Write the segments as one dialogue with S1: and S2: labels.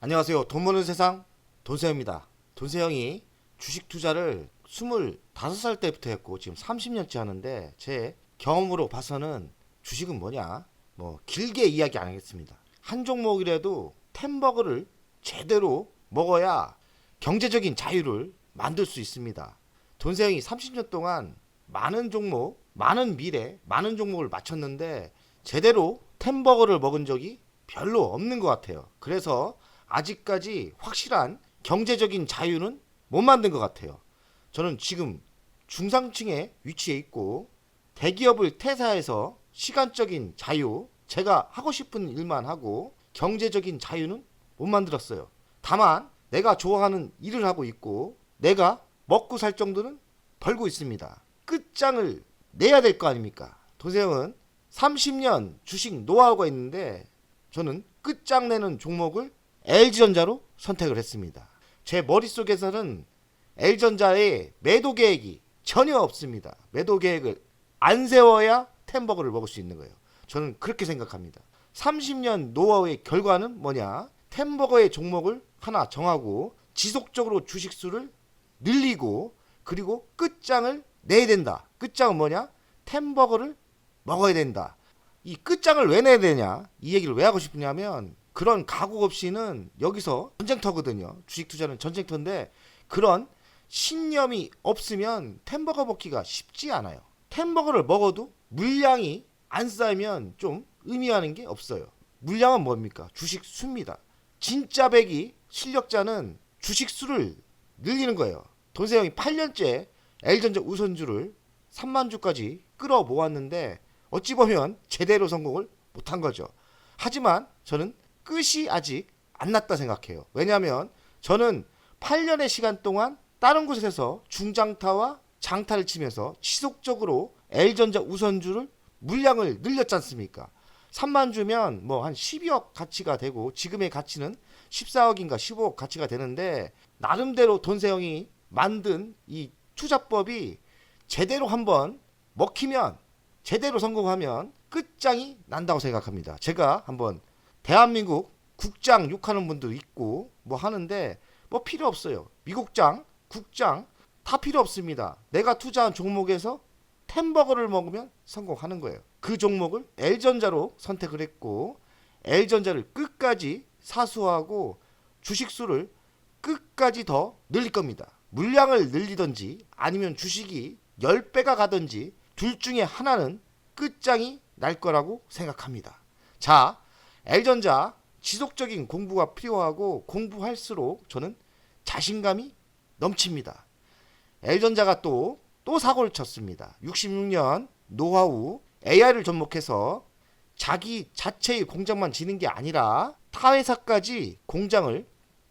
S1: 안녕하세요. 돈 버는 세상 돈세영입니다. 돈세영이 주식 투자를 25살 때부터 했고 지금 30년째 하는데 제 경험으로 봐서는 주식은 뭐냐? 길게 이야기 안 하겠습니다. 한 종목이라도 템버거를 제대로 먹어야 경제적인 자유를 만들 수 있습니다. 돈세영이 30년 동안 많은 종목, 많은 미래, 많은 종목을 맞췄는데 제대로 템버거를 먹은 적이 별로 없는 것 같아요. 그래서 아직까지 확실한 경제적인 자유는 못 만든 것 같아요. 저는 지금 중상층에 위치해 있고 대기업을 퇴사해서 시간적인 자유, 제가 하고 싶은 일만 하고 경제적인 자유는 못 만들었어요. 다만 내가 좋아하는 일을 하고 있고 내가 먹고 살 정도는 벌고 있습니다. 끝장을 내야 될 거 아닙니까? 도세형은 30년 주식 노하우가 있는데 저는 끝장내는 종목을 LG전자로 선택을 했습니다. 제 머릿속에서는 L전자의 매도 계획이 전혀 없습니다. 매도 계획을 안 세워야 템버거를 먹을 수 있는 거예요. 저는 그렇게 생각합니다. 30년 노하우의 결과는 뭐냐? 템버거의 종목을 하나 정하고 지속적으로 주식수를 늘리고 그리고 끝장을 내야 된다. 끝장은 뭐냐? 템버거를 먹어야 된다. 이 끝장을 왜 내야 되냐? 이 얘기를 왜 하고 싶냐면 그런 각오 없이는 여기서 전쟁터거든요. 주식 투자는 전쟁터인데 그런 신념이 없으면 템버거 먹기가 쉽지 않아요. 템버거를 먹어도 물량이 안 쌓이면 좀 의미하는 게 없어요. 물량은 뭡니까? 주식 수입니다. 진짜 백이 실력자는 주식 수를 늘리는 거예요. 돈세형이 8년째 L전자 우선주를 3만 주까지 끌어 모았는데 어찌 보면 제대로 성공을 못한 거죠. 하지만 저는 끝이 아직 안 났다 생각해요. 왜냐하면 저는 8년의 시간 동안 다른 곳에서 중장타와 장타를 치면서 지속적으로 L전자 우선주를 물량을 늘렸지 않습니까? 3만 주면 뭐 한 12억 가치가 되고 지금의 가치는 14억인가 15억 가치가 되는데 나름대로 돈세형이 만든 이 투자법이 제대로 한번 먹히면 제대로 성공하면 끝장이 난다고 생각합니다. 제가 한번 대한민국 국장 욕하는 분도 있고 뭐 하는데 뭐 필요 없어요. 미국장, 국장 다 필요 없습니다. 내가 투자한 종목에서 템버거를 먹으면 성공하는 거예요. 그 종목을 L전자로 선택을 했고 L전자를 끝까지 사수하고 주식수를 끝까지 더 늘릴 겁니다. 물량을 늘리든지 아니면 주식이 10배가 가든지 둘 중에 하나는 끝장이 날 거라고 생각합니다. 자, L전자 지속적인 공부가 필요하고 공부할수록 저는 자신감이 넘칩니다. L전자가 또 사고를 쳤습니다. 66년 노하우 AI를 접목해서 자기 자체의 공장만 지는 게 아니라 타 회사까지 공장을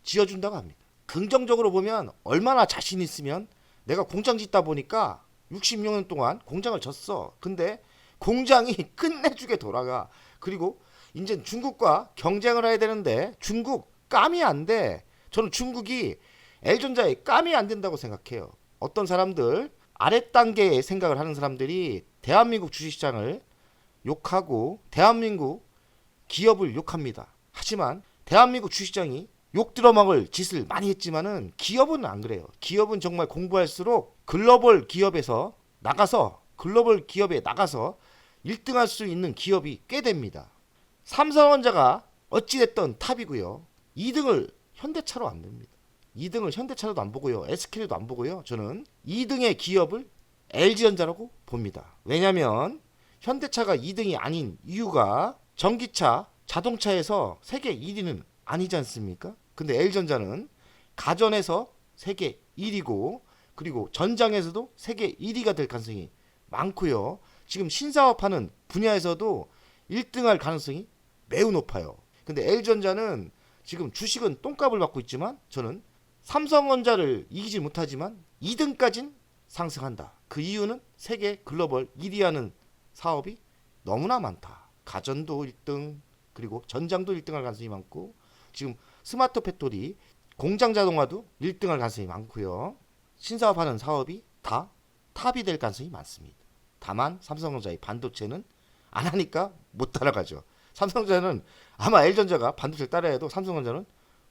S1: 지어준다고 합니다. 긍정적으로 보면 얼마나 자신 있으면 내가 공장 짓다 보니까 66년 동안 공장을 졌어. 근데 공장이 끝내주게 돌아가. 그리고 이제 중국과 경쟁을 해야 되는데 중국 감이 안 돼. 저는 중국이 L전자에 감이 안 된다고 생각해요. 어떤 사람들 아랫 단계의 생각을 하는 사람들이 대한민국 주식시장을 욕하고 대한민국 기업을 욕합니다. 하지만 대한민국 주식시장이 욕 들어먹을 짓을 많이 했지만은 기업은 안 그래요. 기업은 정말 공부할수록 글로벌 기업에 나가서 1등 할 수 있는 기업이 꽤 됩니다. 삼성전자가 어찌됐던 탑이고요. 2등을 현대차로 안 됩니다. 2등을 현대차로도 안 보고요. SK도 안 보고요. 저는 2등의 기업을 LG전자라고 봅니다. 왜냐하면 현대차가 2등이 아닌 이유가 전기차, 자동차에서 세계 1위는 아니지 않습니까? 근데 L전자는 가전에서 세계 1위고 그리고 전장에서도 세계 1위가 될 가능성이 많고요. 지금 신사업하는 분야에서도 1등할 가능성이 매우 높아요. 근데 L전자는 지금 주식은 똥값을 받고 있지만 저는 삼성전자를 이기지 못하지만 2등까진 상승한다. 그 이유는 세계 글로벌 1위 하는 사업이 너무나 많다. 가전도 1등 그리고 전장도 1등할 가능성이 많고 지금 스마트 팩토리 공장 자동화도 1등할 가능성이 많고요. 신사업하는 사업이 다 탑이 될 가능성이 많습니다. 다만 삼성전자의 반도체는 안 하니까 못 따라가죠. 삼성전자는 아마 L전자가 반도체를 따라해도 삼성전자는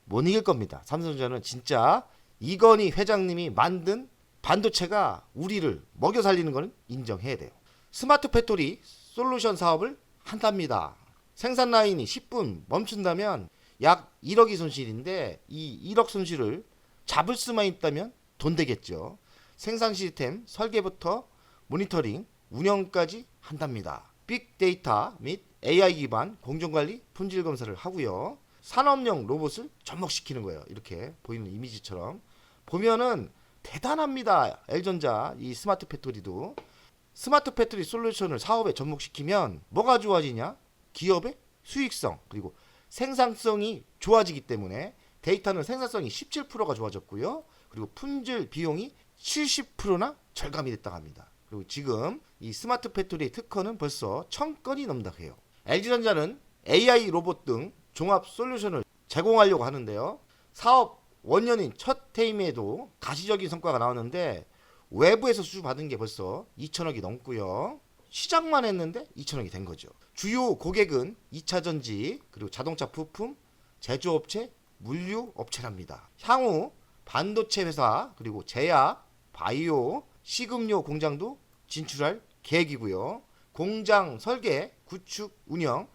S1: 못 이길 겁니다. 삼성전자는 진짜 이건희 회장님이 만든 반도체가 우리를 먹여 살리는 것은 인정해야 돼요. 스마트 팩토리 솔루션 사업을 한답니다. 생산 라인이 10분 멈춘다면 약 1억이 손실인데 이 1억 손실을 잡을 수만 있다면 돈 되겠죠. 생산 시스템 설계부터 모니터링, 운영까지 한답니다. 빅데이터 및 AI 기반 공정관리 품질 검사를 하고요. 산업용 로봇을 접목시키는 거예요. 이렇게 보이는 이미지처럼 보면은 대단합니다. L전자 이 스마트 팩토리도 스마트 팩토리 솔루션을 사업에 접목시키면 뭐가 좋아지냐? 기업의 수익성 그리고 생산성이 좋아지기 때문에 데이터는 생산성이 17%가 좋아졌고요. 그리고 품질 비용이 70%나 절감이 됐다고 합니다. 그리고 지금 이 스마트 팩토리의 특허는 벌써 1000건이 넘는다고 해요. LG전자는 AI 로봇 등 종합 솔루션을 제공하려고 하는데요. 사업 원년인 첫 해임에도 가시적인 성과가 나왔는데 외부에서 수주받은 게 벌써 2천억이 넘고요. 시작만 했는데 2천억이 된 거죠. 주요 고객은 2차전지 그리고 자동차 부품, 제조업체, 물류업체랍니다. 향후 반도체 회사 그리고 제약, 바이오, 식음료 공장도 진출할 계획이고요. 공장 설계, 구축, 운영,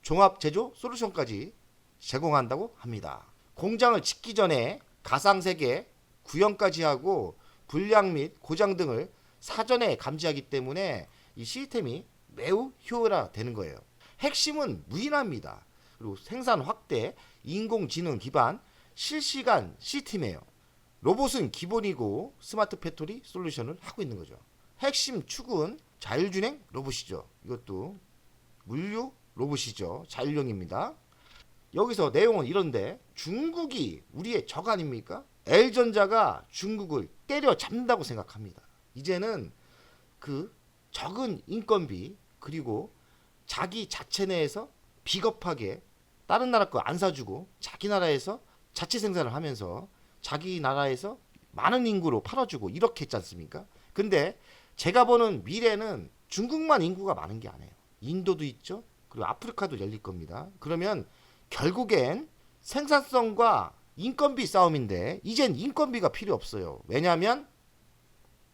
S1: 종합 제조 솔루션까지 제공한다고 합니다. 공장을 짓기 전에 가상세계 구형까지 하고 불량 및 고장 등을 사전에 감지하기 때문에 이 시스템이 매우 효율화되는 거예요. 핵심은 무인화입니다. 그리고 생산 확대, 인공지능 기반 실시간 시스템이에요. 로봇은 기본이고 스마트 팩토리 솔루션을 하고 있는 거죠. 핵심 축은 자율주행 로봇이죠. 이것도 물류 로봇이죠. 자율형입니다. 여기서 내용은 이런데 중국이 우리의 적 아닙니까? L전자가 중국을 때려잡는다고 생각합니다. 이제는 그 적은 인건비 그리고 자기 자체 내에서 비겁하게 다른 나라 거 안 사주고 자기 나라에서 자체 생산을 하면서 자기 나라에서 많은 인구로 팔아주고 이렇게 했지 않습니까? 근데 제가 보는 미래는 중국만 인구가 많은 게 아니에요. 인도도 있죠. 그리고 아프리카도 열릴 겁니다. 그러면 결국엔 생산성과 인건비 싸움인데 이젠 인건비가 필요 없어요. 왜냐하면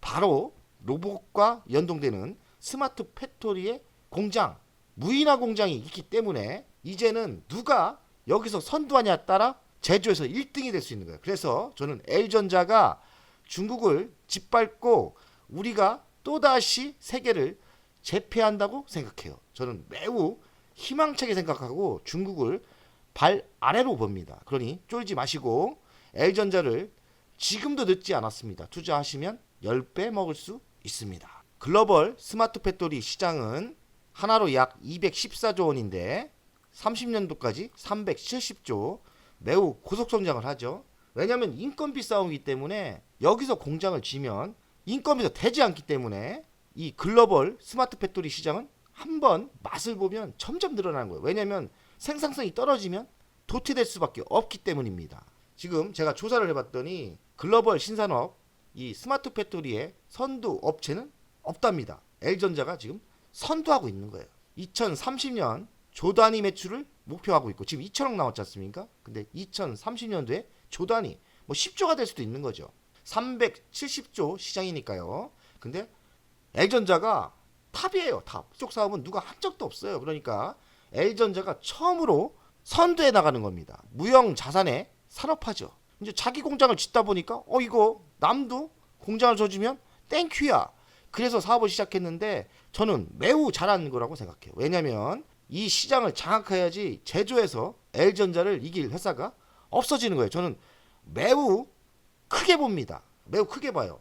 S1: 바로 로봇과 연동되는 스마트 팩토리의 공장, 무인화 공장이 있기 때문에 이제는 누가 여기서 선두하냐에 따라 제조에서 1등이 될 수 있는 거예요. 그래서 저는 L전자가 중국을 짓밟고 우리가 또다시 세계를 제패한다고 생각해요. 저는 매우 희망차게 생각하고 중국을 발 아래로 봅니다. 그러니 쫄지 마시고 L전자를 지금도 늦지 않았습니다. 투자하시면 10배 먹을 수 있습니다. 글로벌 스마트 팩토리 시장은 하나로 약 214조 원인데 30년도까지 370조 매우 고속 성장을 하죠. 왜냐하면 인건비 싸움이기 때문에 여기서 공장을 지면 인건비가 되지 않기 때문에 이 글로벌 스마트 팩토리 시장은 한번 맛을 보면 점점 늘어나는 거예요. 왜냐하면 생산성이 떨어지면 도태될 수밖에 없기 때문입니다. 지금 제가 조사를 해봤더니 글로벌 신산업 이 스마트 팩토리의 선두 업체는 없답니다. L전자가 지금 선두하고 있는 거예요. 2030년 조 단위 매출을 목표하고 있고 지금 2천억 나왔지 않습니까? 근데 2030년도에 조 단위 뭐 10조가 될 수도 있는 거죠. 370조 시장이니까요. 근데 L전자가 탑이에요. 탑. 이쪽 사업은 누가 한 적도 없어요. 그러니까 L전자가 처음으로 선두에 나가는 겁니다. 무형 자산의 산업화죠. 이제 자기 공장을 짓다 보니까 이거 남도 공장을 줘주면 땡큐야. 그래서 사업을 시작했는데 저는 매우 잘한 거라고 생각해요. 왜냐면 이 시장을 장악해야지 제조해서 L전자를 이길 회사가 없어지는 거예요. 저는 매우 크게 봅니다. 매우 크게 봐요.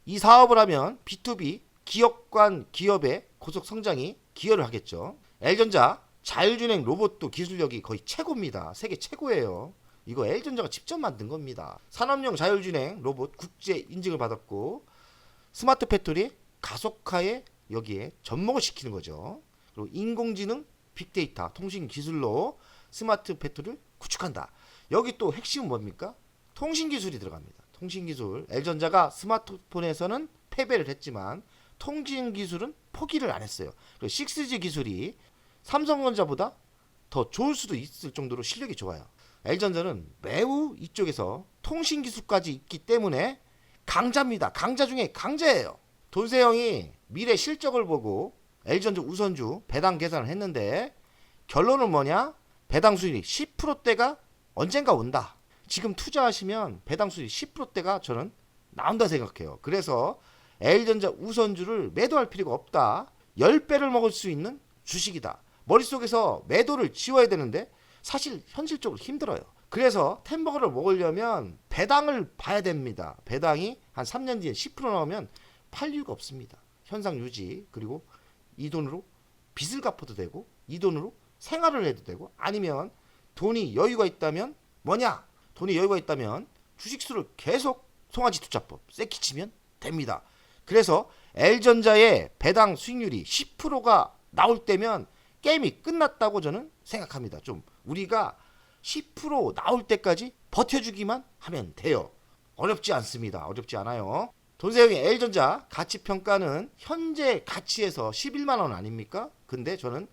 S1: 이 사업을 하면 B2B 기업 간 기업의 고속 성장이 기여를 하겠죠. L전자 자율주행 로봇도 기술력이 거의 최고입니다. 세계 최고예요. 이거 L전자가 직접 만든 겁니다. 산업용 자율주행 로봇 국제 인증을 받았고 스마트 팩토리 가속화에 여기에 접목을 시키는 거죠. 그리고 인공지능 빅데이터 통신 기술로 스마트 팩토리를 구축한다. 여기 또 핵심은 뭡니까? 통신 기술이 들어갑니다. 통신 기술. L전자가 스마트폰에서는 패배를 했지만 통신 기술은 포기를 안 했어요. 그리고 6G 기술이 삼성전자보다 더 좋을 수도 있을 정도로 실력이 좋아요. L전자는 매우 이쪽에서 통신 기술까지 있기 때문에 강자입니다. 강자 중에 강자예요. 돈세형이 미래 실적을 보고 L전자 우선주 배당 계산을 했는데 결론은 뭐냐? 배당 수익이 10%대가 언젠가 온다. 지금 투자하시면 배당 수익 10%대가 저는 나온다 생각해요. 그래서 L전자 우선주를 매도할 필요가 없다. 10배를 먹을 수 있는 주식이다. 머릿속에서 매도를 지워야 되는데 사실 현실적으로 힘들어요. 그래서 템버거를 먹으려면 배당을 봐야 됩니다. 배당이 한 3년 뒤에 10% 나오면 팔 이유가 없습니다. 현상 유지, 그리고 이 돈으로 빚을 갚아도 되고 이 돈으로 생활을 해도 되고, 아니면 돈이 여유가 있다면 뭐냐? 돈이 여유가 있다면 주식수를 계속 송아지 투자법 세키 치면 됩니다. 그래서 L전자의 배당 수익률이 10%가 나올 때면 게임이 끝났다고 저는 생각합니다. 좀 우리가 10% 나올 때까지 버텨주기만 하면 돼요. 어렵지 않습니다. 어렵지 않아요. 돈세형의 L전자 가치평가는 현재 가치에서 11만원 아닙니까? 근데 저는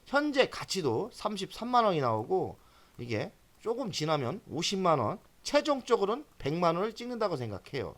S1: 현재 가치도 33만원이 나오고 이게 조금 지나면 50만원, 최종적으로는 100만원을 찍는다고 생각해요.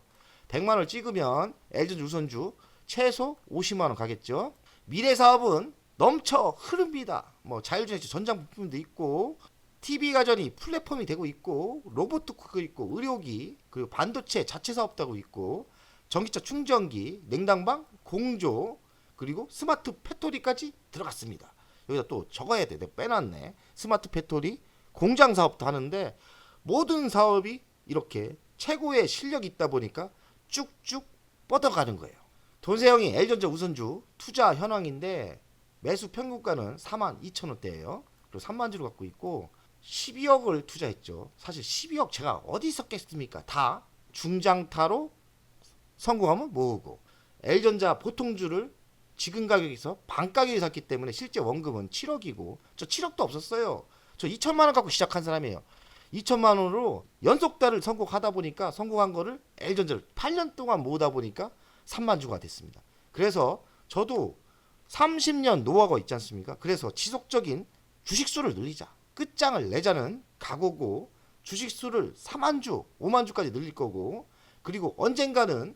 S1: 100만원을 찍으면 L전자 우선주 최소 50만원 가겠죠. 미래사업은 넘쳐 흐릅니다. 뭐 자율주행차 전장 부품도 있고, TV 가전이 플랫폼이 되고 있고, 로봇 쿠크 있고, 의료기, 그리고 반도체 자체 사업도 하고 있고, 전기차 충전기, 냉당방, 공조, 그리고 스마트 팩토리까지 들어갔습니다. 여기다 또 적어야 돼. 내가 빼놨네. 스마트 팩토리, 공장 사업도 하는데 모든 사업이 이렇게 최고의 실력이 있다 보니까 쭉쭉 뻗어가는 거예요. 돈세형이 L전자 우선주 투자 현황인데 매수 평균가는 42,000원대예요. 그리고 3만주를 갖고 있고 12억을 투자했죠. 사실 12억 제가 어디 있었겠습니까? 다 중장타로 성공하면 모으고, L전자 보통주를 지금 가격에서 반가격에 샀기 때문에 실제 원금은 7억이고 저 7억도 없었어요. 저 2천만원 갖고 시작한 사람이에요. 2천만원으로 연속달을 성공하다 보니까 성공한 거를 L전자를 8년 동안 모으다 보니까 3만주가 됐습니다. 그래서 저도 30년 노하우가 있지 않습니까? 그래서 지속적인 주식수를 늘리자, 끝장을 내자는 각오고, 주식수를 4만주, 5만주까지 늘릴 거고, 그리고 언젠가는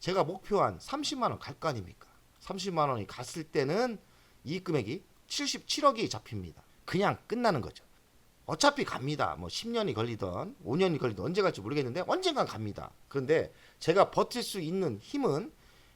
S1: 제가 목표한 30만원 갈 거 아닙니까? 30만원이 갔을 때는 이익 금액이 77억이 잡힙니다. 그냥 끝나는 거죠. 어차피 갑니다. 뭐 10년이 걸리던 5년이 걸리던 언제 갈지 모르겠는데 언젠간 갑니다. 그런데 제가 버틸 수 있는 힘은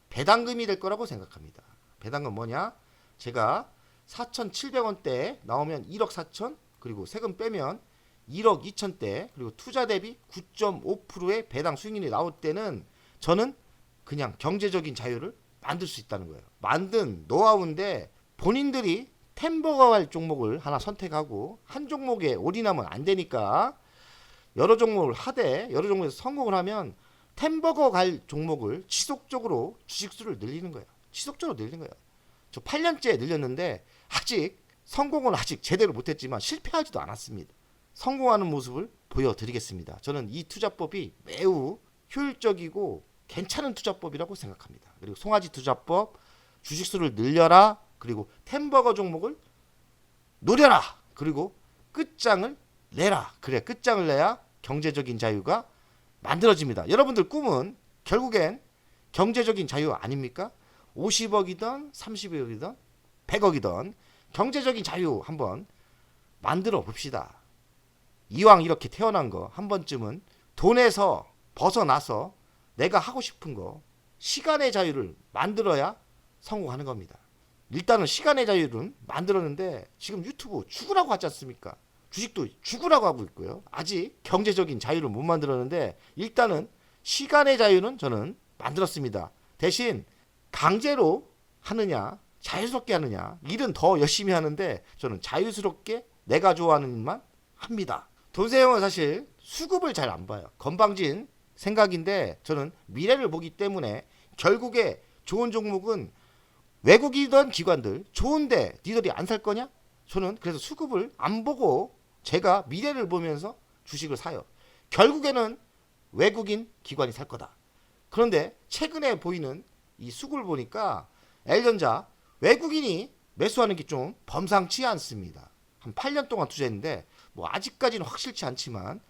S1: 배당금이 될 거라고 생각합니다. 배당금 뭐냐? 제가 4,700원대 나오면 1억 4천, 그리고 세금 빼면 1억 2천대, 그리고 투자 대비 9.5%의 배당 수익률이 나올 때는 저는 그냥 경제적인 자유를 만들 수 있다는 거예요. 만든 노하우인데 본인들이 템버거 할 종목을 하나 선택하고 한 종목에 올인하면 안 되니까 여러 종목을 하되 여러 종목에서 성공을 하면 템버거 갈 종목을 지속적으로 주식수를 늘리는 거예요. 지속적으로 늘리는 거예요. 저 8년째 늘렸는데 성공은 아직 제대로 못했지만 실패하지도 않았습니다. 성공하는 모습을 보여드리겠습니다. 저는 이 투자법이 매우 효율적이고 괜찮은 투자법이라고 생각합니다. 그리고 송아지 투자법, 주식수를 늘려라, 그리고 템버거 종목을 노려라, 그리고 끝장을 내라. 그래, 끝장을 내야 경제적인 자유가 만들어집니다. 여러분들 꿈은 결국엔 경제적인 자유 아닙니까? 50억이든 30억이든 100억이든 경제적인 자유 한번 만들어 봅시다. 이왕 이렇게 태어난 거 한 번쯤은 돈에서 벗어나서 내가 하고 싶은 거, 시간의 자유를 만들어야 성공하는 겁니다. 일단은 시간의 자유는 만들었는데 지금 유튜브 죽으라고 하지 않습니까? 주식도 죽으라고 하고 있고요. 아직 경제적인 자유를 못 만들었는데 일단은 시간의 자유는 저는 만들었습니다. 대신 강제로 하느냐, 자유스럽게 하느냐, 일은 더 열심히 하는데 저는 자유스럽게 내가 좋아하는 일만 합니다. 돈세형은 사실 수급을 잘 안 봐요. 건방진 생각인데 저는 미래를 보기 때문에 결국에 좋은 종목은 외국이던 기관들 좋은데 니들이 안 살 거냐? 저는 그래서 수급을 안 보고 제가 미래를 보면서 주식을 사요. 결국에는 외국인 기관이 살 거다. 그런데 최근에 보이는 이 수급을 보니까 L전자 외국인이 매수하는 게 좀 범상치 않습니다. 한 8년 동안 투자했는데 뭐 아직까지는 확실치 않지만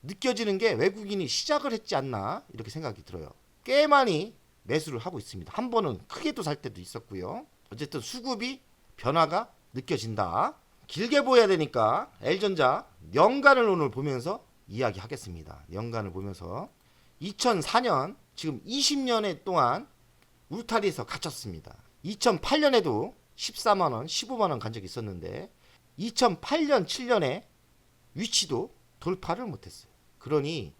S1: 느껴지는 게 외국인이 시작을 했지 않나 이렇게 생각이 들어요. 꽤 많이 매수를 하고 있습니다. 한 번은 크게도 살 때도 있었고요. 어쨌든 수급이 변화가 느껴진다. 길게 보여야 되니까 L전자 연간을 오늘 보면서 이야기하겠습니다. 연간을 보면서 2004년 지금 20년의 동안 울타리에서 갇혔습니다. 2008년에도 14만원, 15만원 간 적이 있었는데 2008년, 7년에 위치도 돌파를 못했어요. 그러니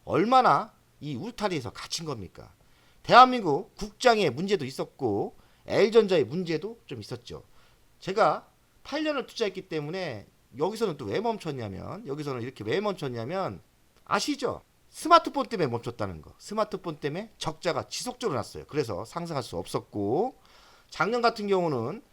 S1: 얼마나 이 울타리에서 갇힌 겁니까? 대한민국 국장의 문제도 있었고 L전자의 문제도 좀 있었죠. 제가 8년을 투자했기 때문에 여기서는 또 왜 멈췄냐면 아시죠? 스마트폰 때문에 멈췄다는 거. 스마트폰 때문에 적자가 지속적으로 났어요. 그래서 상승할 수 없었고 작년 같은 경우는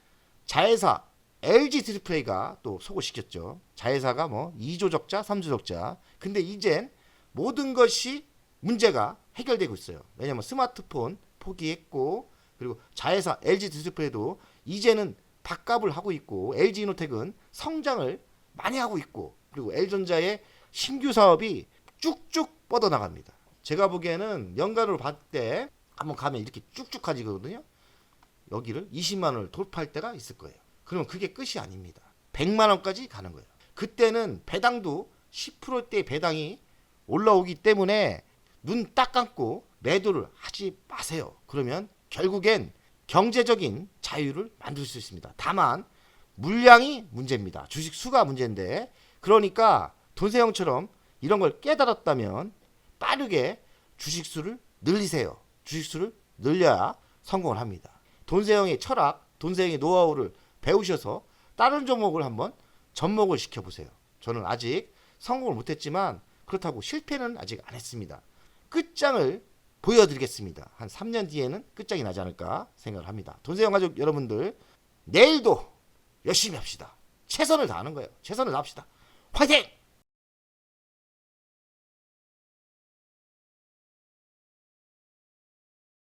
S1: 자회사 LG 디스플레이가 또 속을 시켰죠. 자회사가 뭐 2조 적자, 3조 적자. 근데 이젠 모든 것이 문제가 해결되고 있어요. 왜냐면 스마트폰 포기했고 그리고 자회사 LG 디스플레이도 이제는 밥값을 하고 있고 LG이노텍은 성장을 많이 하고 있고 그리고 L전자의 신규 사업이 쭉쭉 뻗어나갑니다. 제가 보기에는 연간으로 봤을 때 한번 가면 이렇게 쭉쭉 가지거든요. 여기를 20만 원을 돌파할 때가 있을 거예요. 그러면 그게 끝이 아닙니다. 100만 원까지 가는 거예요. 그때는 배당도 10%대 배당이 올라오기 때문에 눈 딱 감고 매도를 하지 마세요. 그러면 결국엔 경제적인 자유를 만들 수 있습니다. 다만 물량이 문제입니다. 주식 수가 문제인데 그러니까 돈세형처럼 이런 걸 깨달았다면 빠르게 주식 수를 늘리세요. 주식 수를 늘려야 성공을 합니다. 돈세형의 철학, 돈세형의 노하우를 배우셔서 다른 종목을 한번 접목을 시켜보세요. 저는 아직 성공을 못했지만 그렇다고 실패는 아직 안 했습니다. 끝장을 보여드리겠습니다. 한 3년 뒤에는 끝장이 나지 않을까 생각을 합니다. 돈세형 가족 여러분들 내일도 열심히 합시다. 최선을 다하는 거예요. 최선을 다합시다. 화이팅!